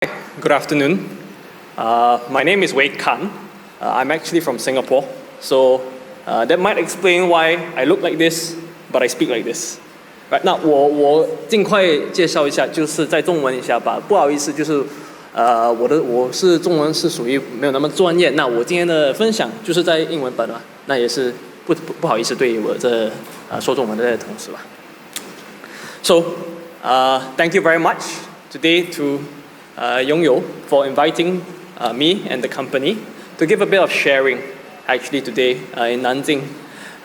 Good afternoon. My name is Wei Khan. I'm actually from Singapore, so that might explain why I look like this, but I speak like this. Right? 那我尽快介绍一下，就是在中文一下吧。不好意思，就是我是中文是属于没有那么专业。那我今天的分享就是在英文版啊，那也是不好意思对我这说中文的同事吧。So, thank you very much today to Yonyou for inviting me and the company to give a bit of sharing actually today in Nanjing.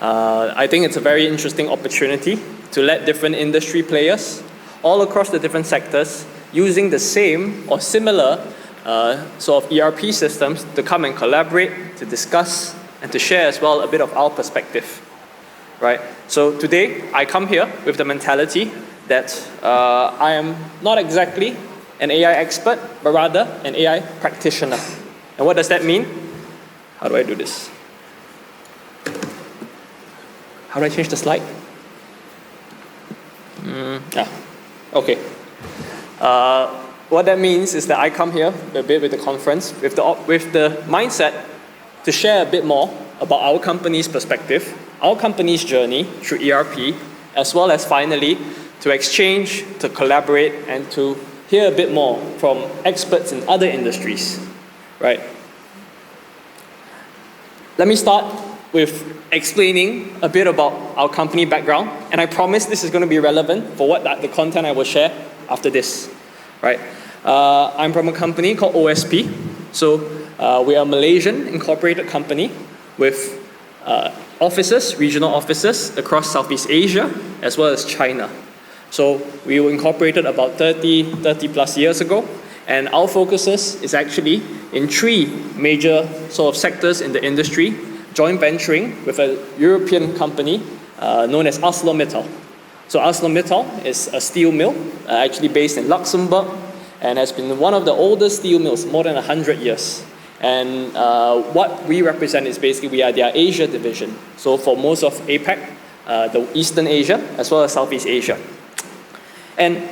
I think it's a very interesting opportunity to let different industry players all across the different sectors using the same or similar sort of ERP systems to come and collaborate, to discuss, and to share as well a bit of our perspective. Right? So today I come here with the mentality that I am not exactly an AI expert, but rather an AI practitioner. And what does that mean? How do I do this? How do I change the slide? Okay. What that means is that I come here a bit with the conference with the mindset to share a bit more about our company's perspective, our company's journey through ERP, as well as finally to exchange, to collaborate, and to hear a bit more from experts in other industries, right? Let me start with explaining a bit about our company background, and I promise this is going to be relevant for the content I will share after this, right? I'm from a company called OSP, so we are a Malaysian incorporated company with regional offices across Southeast Asia as well as China. So we were incorporated about 30 plus years ago, and our focuses is actually in three major sort of sectors in the industry, joint venturing with a European company known as ArcelorMittal. So ArcelorMittal is a steel mill actually based in Luxembourg and has been one of the oldest steel mills, more than 100 years. And what we represent is basically we are their Asia division. So for most of APAC, the Eastern Asia as well as Southeast Asia. And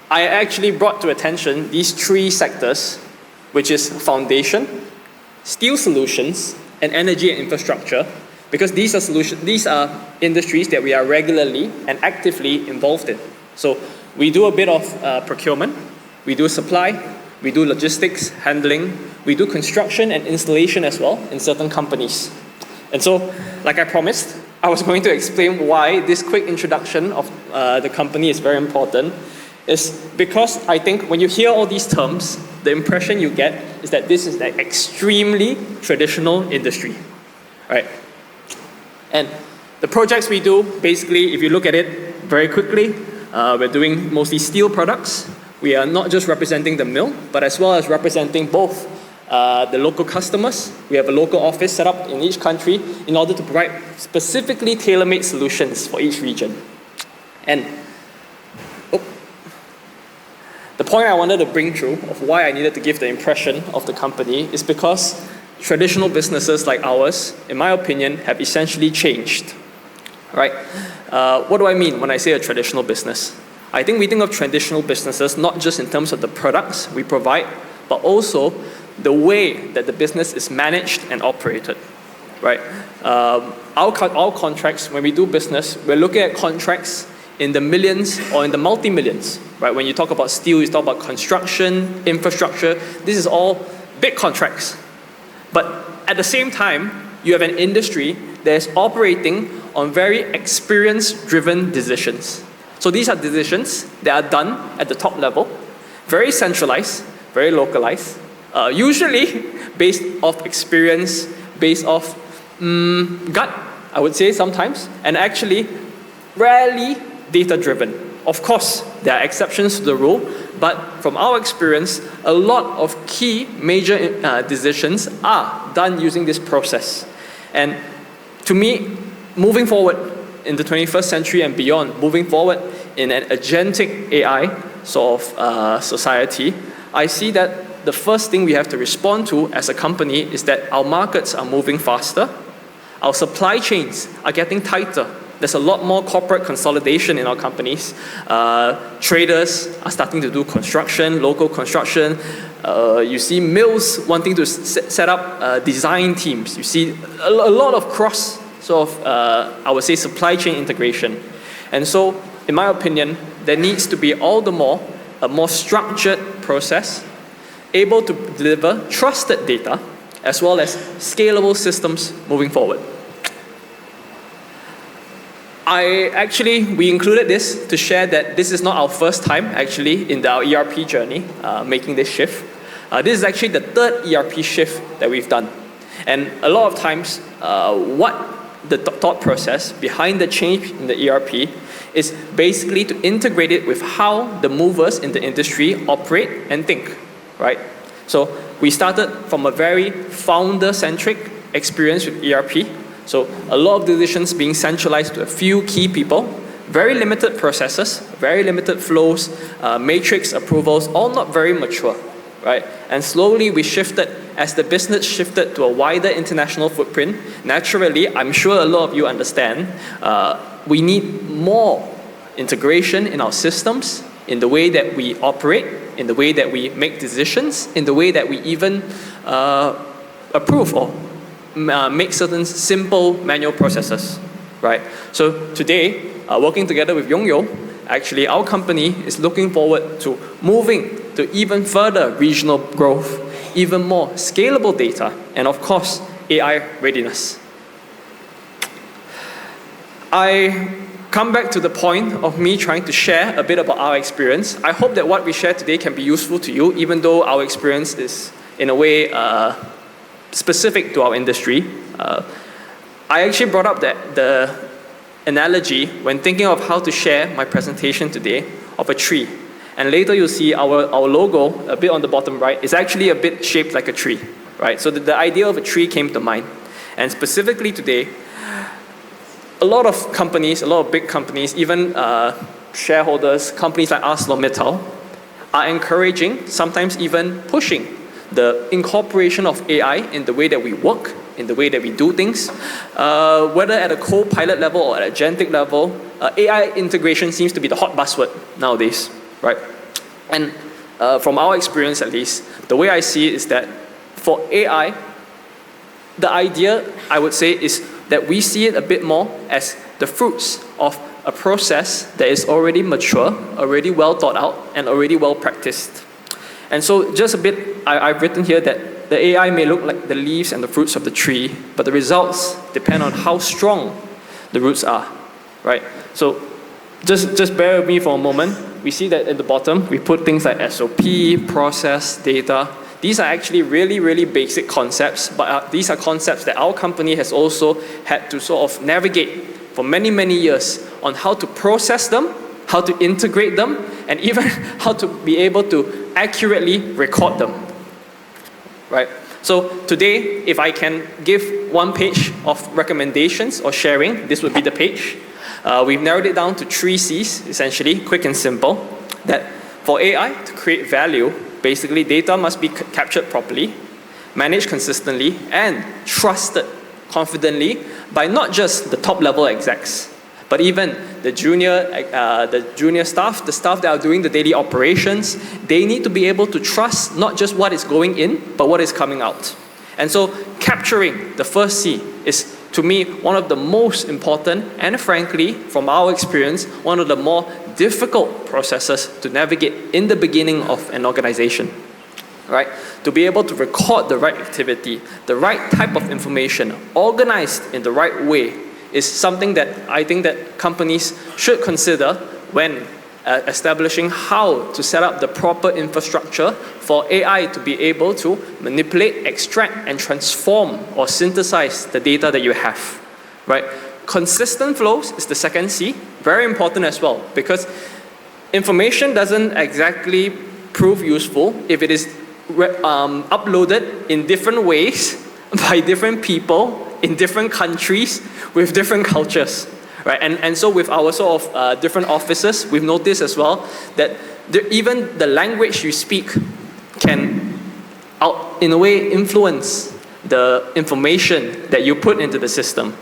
I actually brought to attention these three sectors, which is foundation, steel solutions, and energy and infrastructure, because these are industries that we are regularly and actively involved in. So we do a bit of procurement, we do supply, we do logistics, handling, we do construction and installation as well in certain companies. And so, like I promised, I was going to explain why this quick introduction of the company is very important, is because I think when you hear all these terms, the impression you get is that this is an extremely traditional industry, right? And the projects we do, basically, if you look at it very quickly, we're doing mostly steel products. We are not just representing the mill, but as well as representing both the local customers. We have a local office set up in each country in order to provide specifically tailor-made solutions for each region. And the point I wanted to bring through of why I needed to give the impression of the company is because traditional businesses like ours, in my opinion, have essentially changed. Right? What do I mean when I say a traditional business? I think we think of traditional businesses not just in terms of the products we provide, but also the way that the business is managed and operated, right? Our contracts, when we do business, we're looking at contracts in the millions or in the multi-millions, right? When you talk about steel, you talk about construction, infrastructure. This is all big contracts. But at the same time, you have an industry that is operating on very experience-driven decisions. So these are decisions that are done at the top level, very centralized, very localized, usually based off experience, based off gut, I would say sometimes, and actually rarely data-driven. Of course, there are exceptions to the rule, but from our experience, a lot of key major decisions are done using this process. And to me, moving forward in the 21st century and beyond, moving forward in an agentic AI sort of society, I see that the first thing we have to respond to as a company is that our markets are moving faster, our supply chains are getting tighter, there's a lot more corporate consolidation in our companies. Traders are starting to do construction, local construction. You see mills wanting to set up design teams. You see a lot of cross sort of, I would say, supply chain integration. And so, in my opinion, there needs to be all the more a more structured process, able to deliver trusted data, as well as scalable systems moving forward. We included this to share that this is not our first time actually in our ERP journey, making this shift. This is actually the third ERP shift that we've done. And a lot of times, what the thought process behind the change in the ERP is basically to integrate it with how the movers in the industry operate and think, right? So we started from a very founder-centric experience with ERP. So a lot of decisions being centralized to a few key people, very limited processes, very limited flows, matrix approvals, all not very mature, right? And slowly we shifted, as the business shifted to a wider international footprint, naturally, I'm sure a lot of you understand, we need more integration in our systems, in the way that we operate, in the way that we make decisions, in the way that we even approve or make certain simple manual processes, right? So today, working together with Yonyou, actually our company is looking forward to moving to even further regional growth, even more scalable data, and of course, AI readiness. I come back to the point of me trying to share a bit about our experience. I hope that what we share today can be useful to you, even though our experience is, in a way, specific to our industry. I actually brought up the analogy when thinking of how to share my presentation today of a tree. And later you'll see our logo, a bit on the bottom right, is actually a bit shaped like a tree, right? So the idea of a tree came to mind. And specifically today, a lot of companies, a lot of big companies, even shareholders, companies like ArcelorMittal, are encouraging, sometimes even pushing, the incorporation of AI in the way that we work, in the way that we do things. Whether at a co-pilot level or at a agentic level, AI integration seems to be the hot buzzword nowadays, right? And from our experience at least, the way I see it is that for AI, the idea, I would say, is that we see it a bit more as the fruits of a process that is already mature, already well thought out, and already well practiced. And so just a bit, I've written here that the AI may look like the leaves and the fruits of the tree, but the results depend on how strong the roots are, right? So just bear with me for a moment. We see that at the bottom, we put things like SOP, process, data. These are actually really, really basic concepts, but these are concepts that our company has also had to sort of navigate for many, many years on how to process them, how to integrate them, and even how to be able to accurately record them, right? So today, if I can give one page of recommendations or sharing, this would be the page. We've narrowed it down to 3 C's, essentially, quick and simple, that for AI to create value, basically data must be captured properly, managed consistently, and trusted confidently by not just the top level execs, but even the junior staff, the staff that are doing the daily operations. They need to be able to trust not just what is going in, but what is coming out. And so capturing the first C is, to me, one of the most important, and frankly, from our experience, one of the more difficult processes to navigate in the beginning of an organization, right? To be able to record the right activity, the right type of information, organized in the right way, is something that I think that companies should consider when establishing how to set up the proper infrastructure for AI to be able to manipulate, extract, and transform or synthesize the data that you have, right? Consistent flows is the second C, very important as well, because information doesn't exactly prove useful if it is uploaded in different ways by different people in different countries with different cultures, right? And so with our sort of different offices, we've noticed as well that even the language you speak can, in a way, influence the information that you put into the system.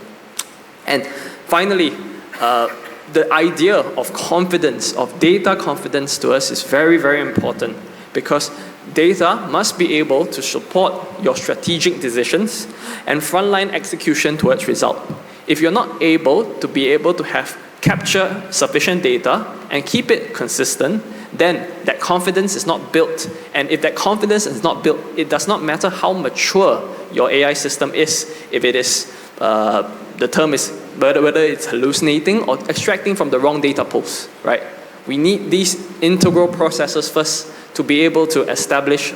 And finally, the idea of confidence, of data confidence to us is very, very important, because data must be able to support your strategic decisions and frontline execution towards result. If you're not able to capture sufficient data and keep it consistent, then that confidence is not built. And if that confidence is not built, it does not matter how mature your AI system is. If it is, the term is whether it's hallucinating or extracting from the wrong data pools, right? We need these integral processes first to be able to establish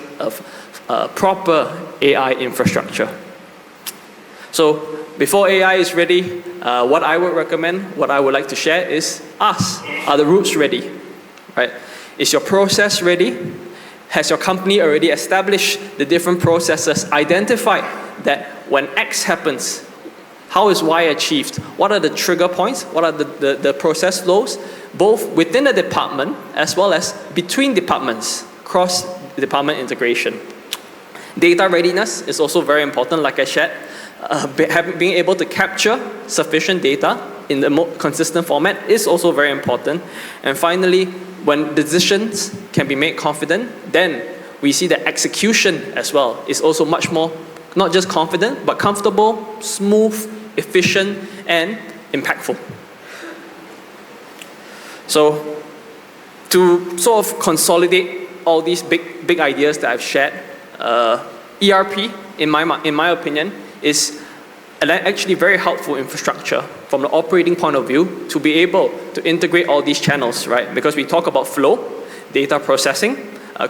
a proper AI infrastructure. So before AI is ready, what I would recommend, what I would like to share is are the roots ready, right? Is your process ready? Has your company already established the different processes, identified that when X happens, how is Y achieved? What are the trigger points? What are the process flows, both within a department as well as between departments, cross-department integration? Data readiness is also very important, like I shared. Being able to capture sufficient data in the consistent format is also very important. And finally, when decisions can be made confident, then we see that execution as well is also much more, not just confident, but comfortable, smooth, efficient, and impactful. So to sort of consolidate all these big ideas that I've shared, ERP, in my opinion, is actually very helpful infrastructure from the operating point of view to be able to integrate all these channels, right? Because we talk about flow, data processing,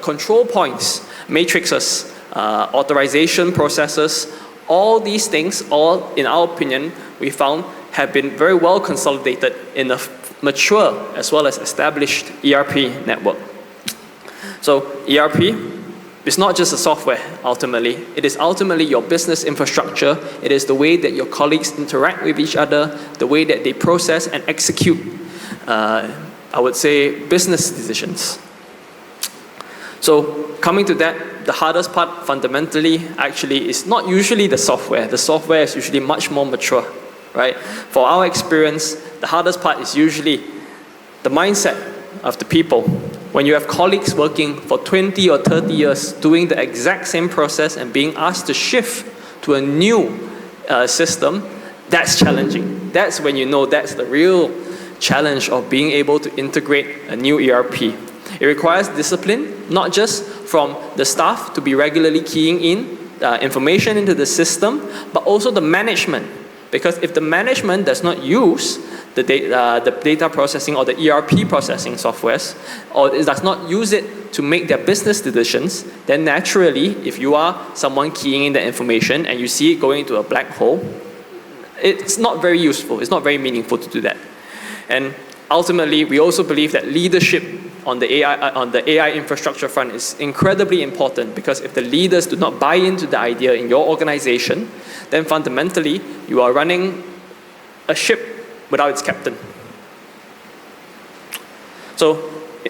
control points, matrices, authorization processes, all these things, all in our opinion, we found have been very well consolidated in a mature as well as established ERP network. So ERP is not just a software, ultimately. It is ultimately your business infrastructure. It is the way that your colleagues interact with each other, the way that they process and execute, I would say, business decisions. So coming to that, the hardest part fundamentally actually is not usually the software. The software is usually much more mature, right? For our experience, the hardest part is usually the mindset of the people. When you have colleagues working for 20 or 30 years doing the exact same process and being asked to shift to a new system, that's challenging. That's when you know that's the real challenge of being able to integrate a new ERP. It requires discipline, not just from the staff to be regularly keying in information into the system, but also the management. Because if the management does not use the data processing or the ERP processing softwares, or it does not use it to make their business decisions, then naturally, if you are someone keying in the information and you see it going into a black hole, it's not very useful, it's not very meaningful to do that. And ultimately, we also believe that leadership on the AI infrastructure front is incredibly important, because if the leaders do not buy into the idea in your organization, then fundamentally, you are running a ship without its captain. So,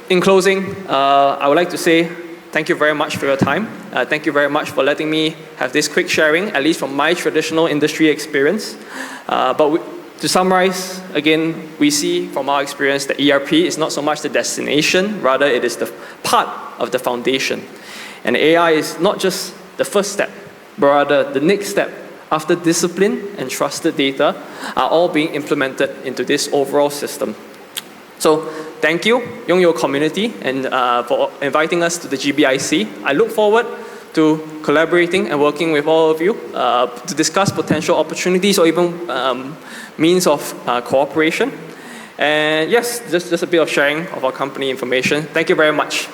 in closing, I would like to say thank you very much for your time. Thank you very much for letting me have this quick sharing, at least from my traditional industry experience. To summarize, again, we see from our experience that ERP is not so much the destination, rather it is the part of the foundation. And AI is not just the first step, but rather the next step after discipline and trusted data are all being implemented into this overall system. So thank you, Yonyou community, and for inviting us to the GBIC. I look forward to collaborating and working with all of you to discuss potential opportunities or even means of cooperation. And yes, just a bit of sharing of our company information. Thank you very much.